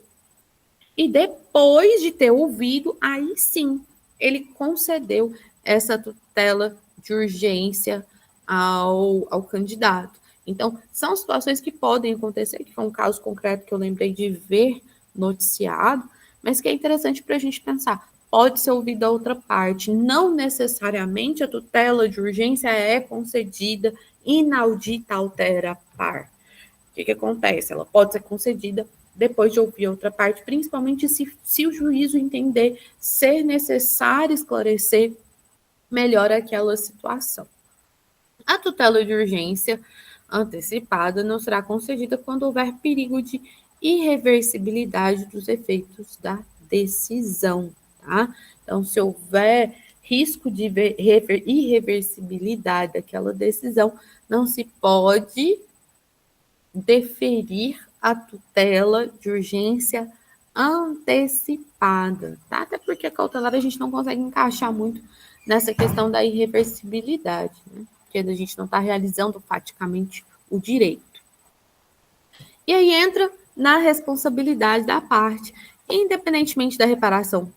e depois de ter ouvido, aí sim, ele concedeu essa tutela de urgência ao candidato. Então, são situações que podem acontecer, que foi um caso concreto que eu lembrei de ver noticiado, mas que é interessante para a gente pensar. Pode ser ouvida a outra parte, não necessariamente a tutela de urgência é concedida inaudita altera par. O que acontece? Ela pode ser concedida depois de ouvir a outra parte, principalmente se o juízo entender ser necessário esclarecer melhor aquela situação. A tutela de urgência antecipada não será concedida quando houver perigo de irreversibilidade dos efeitos da decisão, tá? Então, se houver risco de irreversibilidade daquela decisão, não se pode deferir a tutela de urgência antecipada, tá? Até porque a cautelar a gente não consegue encaixar muito nessa questão da irreversibilidade, né? Porque a gente não está realizando faticamente o direito. E aí entra na responsabilidade da parte, independentemente da reparação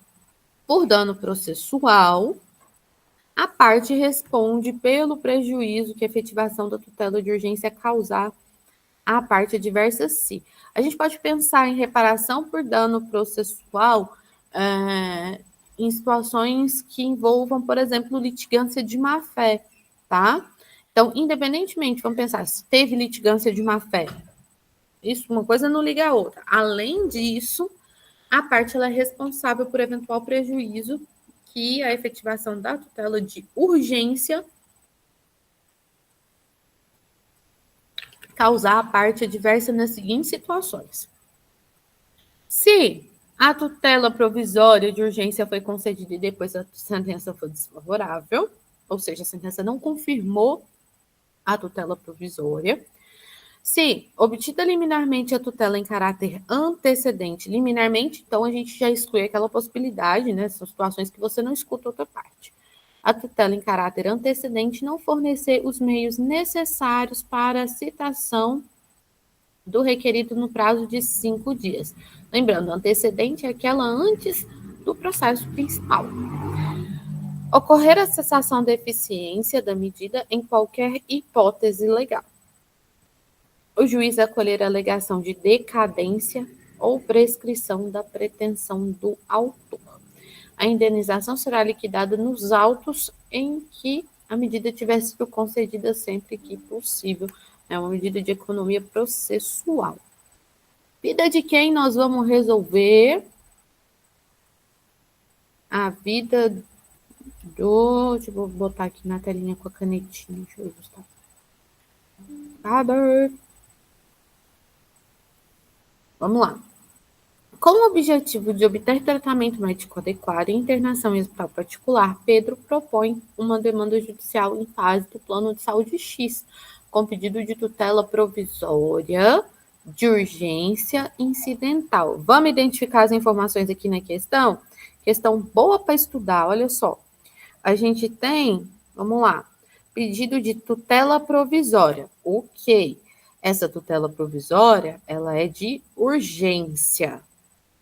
por dano processual, a parte responde pelo prejuízo que a efetivação da tutela de urgência causar à parte adversa, sim. A gente pode pensar em reparação por dano processual em situações que envolvam, por exemplo, litigância de má-fé, tá? Então, independentemente, vamos pensar, se teve litigância de má-fé, isso, uma coisa não liga a outra. Além disso, a parte ela é responsável por eventual prejuízo que a efetivação da tutela de urgência causar a parte adversa nas seguintes situações. Se a tutela provisória de urgência foi concedida e depois a sentença foi desfavorável, ou seja, a sentença não confirmou a tutela provisória. Se obtida liminarmente a tutela em caráter antecedente, liminarmente, então a gente já exclui aquela possibilidade, né? São situações que você não escuta outra parte. A tutela em caráter antecedente não fornecer os meios necessários para a citação do requerido no prazo de 5 dias. Lembrando, antecedente é aquela antes do processo principal. Ocorrer a cessação da eficiência da medida em qualquer hipótese legal. O juiz acolher a alegação de decadência ou prescrição da pretensão do autor. A indenização será liquidada nos autos em que a medida tiver sido concedida sempre que possível. É uma medida de economia processual. Vida de quem nós vamos resolver? A vida do... Deixa eu botar aqui na telinha com a canetinha. Deixa eu ver. Vamos lá. Com o objetivo de obter tratamento médico adequado e internação em hospital particular, Pedro propõe uma demanda judicial em fase do plano de saúde X, com pedido de tutela provisória de urgência incidental. Vamos identificar as informações aqui na questão? Questão boa para estudar, olha só. A gente tem, vamos lá, pedido de tutela provisória. Ok. Essa tutela provisória, ela é de urgência.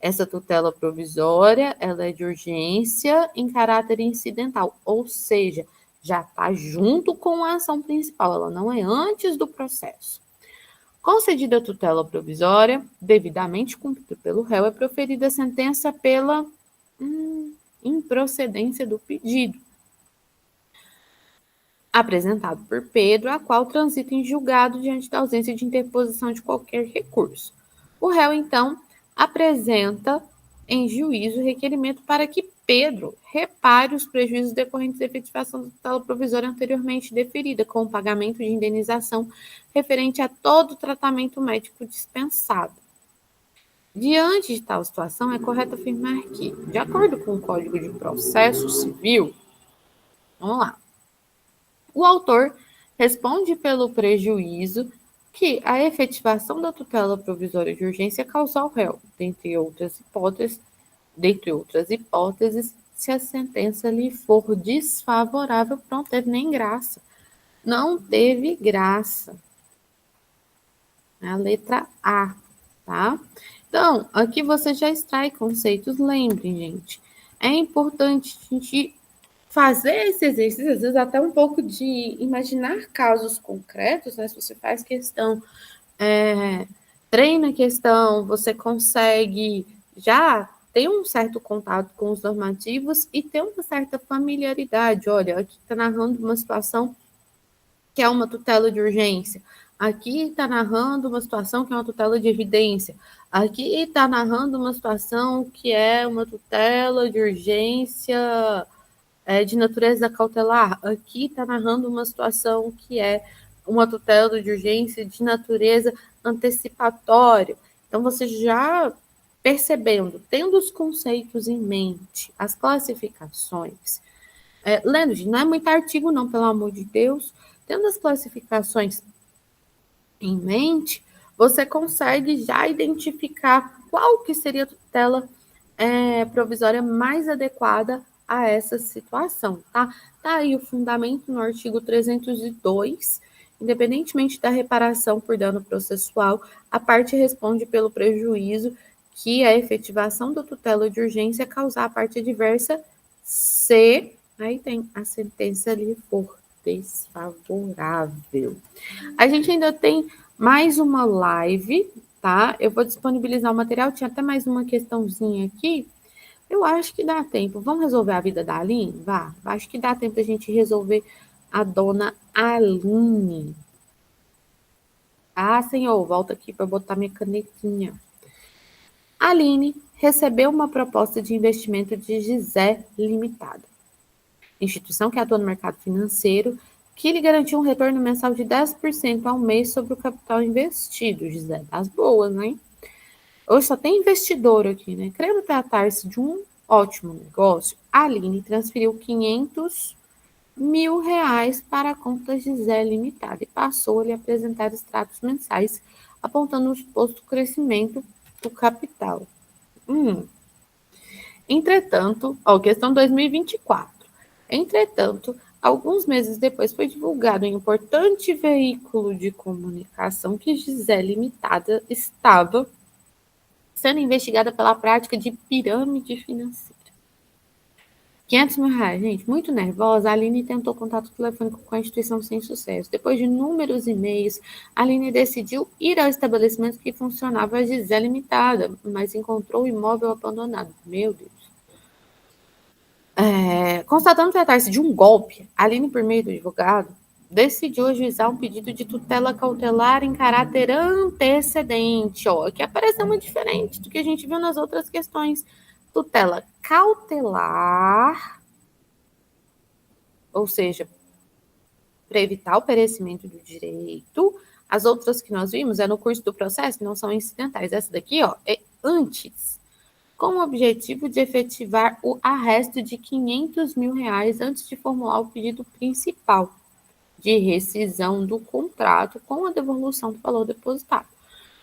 Essa tutela provisória, ela é de urgência em caráter incidental, ou seja, já está junto com a ação principal, ela não é antes do processo. Concedida a tutela provisória, devidamente cumprida pelo réu, é proferida a sentença pela improcedência do pedido apresentado por Pedro, a qual transita em julgado diante da ausência de interposição de qualquer recurso. O réu, então, apresenta em juízo requerimento para que Pedro repare os prejuízos decorrentes da efetivação da tutela provisória anteriormente deferida, com o pagamento de indenização referente a todo o tratamento médico dispensado. Diante de tal situação, é correto afirmar que, de acordo com o Código de Processo Civil, vamos lá, o autor responde pelo prejuízo que a efetivação da tutela provisória de urgência causou ao réu, dentre outras hipóteses, se a sentença lhe for desfavorável, não teve nem graça. Não teve graça. A letra A, tá? Então, aqui você já extrai conceitos. Lembrem, gente, é importante a gente fazer esse exercício, às vezes até um pouco de imaginar casos concretos, né? Se você faz questão, treina questão, você consegue já ter um certo contato com os normativos e ter uma certa familiaridade. Olha, aqui está narrando uma situação que é uma tutela de urgência. Aqui está narrando uma situação que é uma tutela de evidência. Aqui está narrando uma situação que é uma tutela de urgência de natureza cautelar. Aqui está narrando uma situação que é uma tutela de urgência de natureza antecipatória. Então, você já percebendo, tendo os conceitos em mente, as classificações, lendo, não é muito artigo não, pelo amor de Deus, tendo as classificações em mente, você consegue já identificar qual que seria a tutela provisória mais adequada a essa situação, tá? Tá aí o fundamento no artigo 302, independentemente da reparação por dano processual, a parte responde pelo prejuízo que a efetivação da tutela de urgência causar à parte adversa se, aí tem a sentença lhe for desfavorável. A gente ainda tem mais uma live, tá? Eu vou disponibilizar o material, tinha até mais uma questãozinha aqui. Eu acho que dá tempo. Vamos resolver a vida da Aline? Vá. Acho que dá tempo da gente resolver a dona Aline. Ah, senhor, volta aqui para botar minha canetinha. Aline recebeu uma proposta de investimento de Gizé Limitada, instituição que atua no mercado financeiro, que lhe garantiu um retorno mensal de 10% ao mês sobre o capital investido. Gizé, das boas, né? Hoje só tem investidor aqui, né? Querendo tratar-se de um ótimo negócio, a Aline transferiu 500 mil reais para a conta Gizé Limitada e passou a lhe apresentar extratos mensais, apontando o suposto crescimento do capital. Entretanto, questão 2024. Entretanto, alguns meses depois foi divulgado em importante veículo de comunicação que Gisele Limitada estava sendo investigada pela prática de pirâmide financeira. 500 mil reais, gente, muito nervosa, a Aline tentou contato telefônico com a instituição sem sucesso. Depois de inúmeros e-mails, a Aline decidiu ir ao estabelecimento que funcionava a Gisele Limitada, mas encontrou o imóvel abandonado. Meu Deus. Constatando tratar-se de um golpe, a Aline, por meio do advogado, decidiu ajuizar um pedido de tutela cautelar em caráter antecedente. Aqui aparece uma diferente do que a gente viu nas outras questões. Tutela cautelar, ou seja, para evitar o perecimento do direito. As outras que nós vimos no curso do processo, não são incidentais. Essa daqui, é antes, com o objetivo de efetivar o arresto de 500 mil reais antes de formular o pedido principal de rescisão do contrato com a devolução do valor depositado,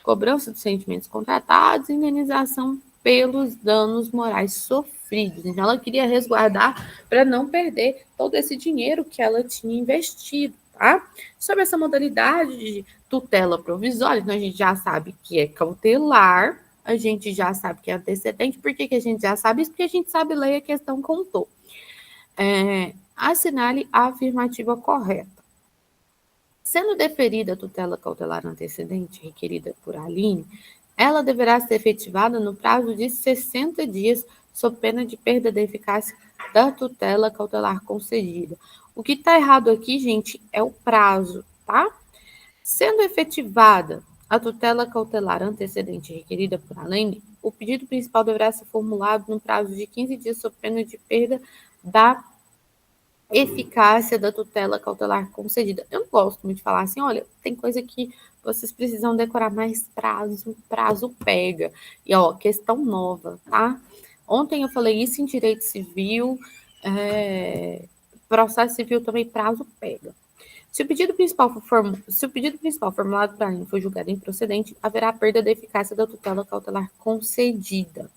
cobrança dos rendimentos contratados e indenização pelos danos morais sofridos. Então, ela queria resguardar para não perder todo esse dinheiro que ela tinha investido, tá? Sobre essa modalidade de tutela provisória, então a gente já sabe que é cautelar, a gente já sabe que é antecedente. Por que a gente já sabe isso? Porque a gente sabe ler a questão contou. Assinale a afirmativa correta. Sendo deferida a tutela cautelar antecedente requerida por Aline, ela deverá ser efetivada no prazo de 60 dias, sob pena de perda da eficácia da tutela cautelar concedida. O que está errado aqui, gente, é o prazo, tá? Sendo efetivada a tutela cautelar antecedente requerida por Aline, o pedido principal deverá ser formulado no prazo de 15 dias, sob pena de perda da eficácia da tutela cautelar concedida. Eu não gosto muito de falar assim, olha, tem coisa que vocês precisam decorar, mais prazo pega. E, questão nova, tá? Ontem eu falei isso em direito civil, processo civil também, prazo pega. Se o pedido principal formulado para mim for julgado improcedente, haverá perda da eficácia da tutela cautelar concedida.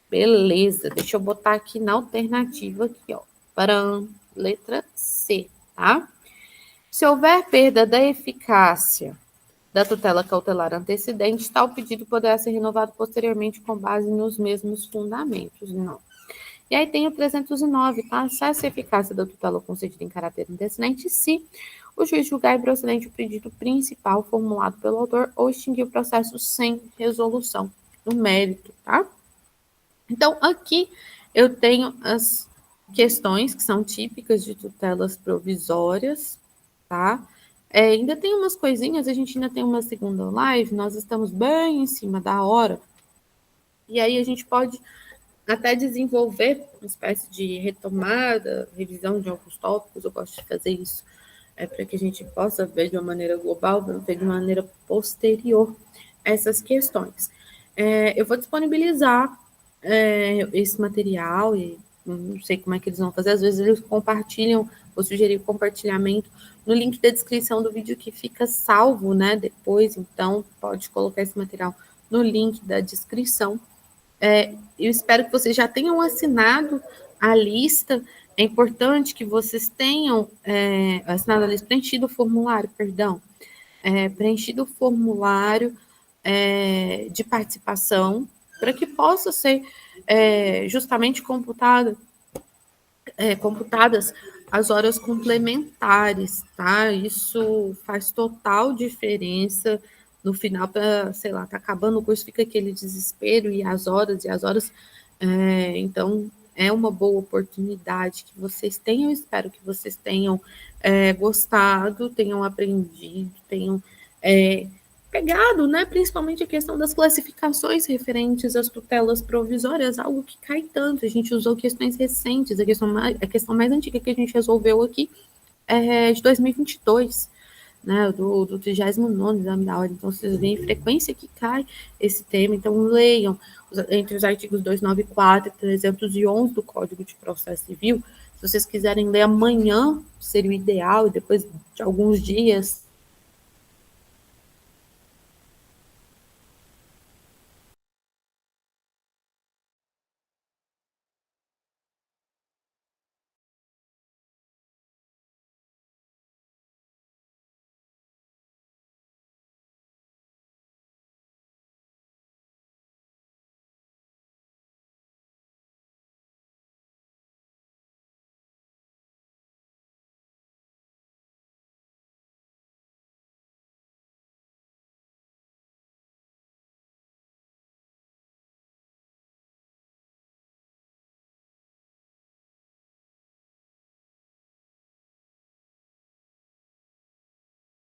Beleza, deixa eu botar aqui na alternativa aqui, letra C, tá? Se houver perda da eficácia da tutela cautelar antecedente, tal pedido poderá ser renovado posteriormente com base nos mesmos fundamentos. Não. E aí tem o 309, tá? Cessa a eficácia da tutela concedida em caráter antecedente se o juiz julgar improcedente o pedido principal formulado pelo autor ou extinguir o processo sem resolução no mérito, tá? Então, aqui eu tenho as questões que são típicas de tutelas provisórias, tá? Ainda tem umas coisinhas, a gente ainda tem uma segunda live, nós estamos bem em cima da hora, e aí a gente pode até desenvolver uma espécie de retomada, revisão de alguns tópicos. Eu gosto de fazer isso para que a gente possa ver de uma maneira global, ver de uma maneira posterior essas questões. Eu vou disponibilizar esse material e não sei como é que eles vão fazer. Às vezes eles compartilham, vou sugerir o compartilhamento no link da descrição do vídeo que fica salvo, né, depois. Então, pode colocar esse material no link da descrição. Eu espero que vocês já tenham assinado a lista. É importante que vocês tenham assinado a lista, preenchido o formulário, preenchido o formulário de participação, para que possa ser justamente computadas as horas complementares, tá? Isso faz total diferença no final, para, sei lá, tá acabando o curso, fica aquele desespero e as horas, então é uma boa oportunidade que vocês tenham, espero que vocês tenham gostado, tenham aprendido, tenham pegado, né, principalmente a questão das classificações referentes às tutelas provisórias, algo que cai tanto. A gente usou questões recentes, a questão mais antiga que a gente resolveu aqui é de 2022, né, do 39º exame da ordem. Então, vocês veem a frequência que cai esse tema. Então, leiam entre os artigos 294 e 311 do Código de Processo Civil. Se vocês quiserem ler amanhã, seria o ideal, e depois de alguns dias.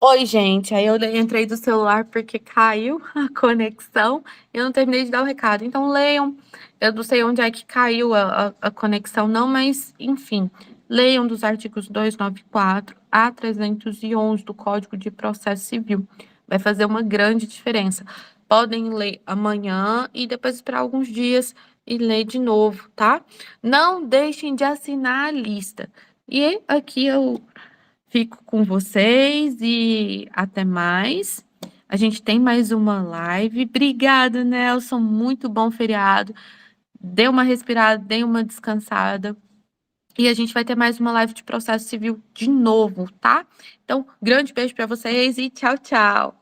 Oi, gente. Aí eu entrei do celular porque caiu a conexão e eu não terminei de dar o recado. Então, leiam. Eu não sei onde é que caiu a conexão, não, mas, enfim, leiam dos artigos 294 a 311 do Código de Processo Civil. Vai fazer uma grande diferença. Podem ler amanhã e depois esperar alguns dias e ler de novo, tá? Não deixem de assinar a lista. E aqui eu fico com vocês e até mais. A gente tem mais uma live. Obrigada, Nelson. Muito bom feriado. Dê uma respirada, dê uma descansada. E a gente vai ter mais uma live de processo civil de novo, tá? Então, grande beijo para vocês e tchau, tchau.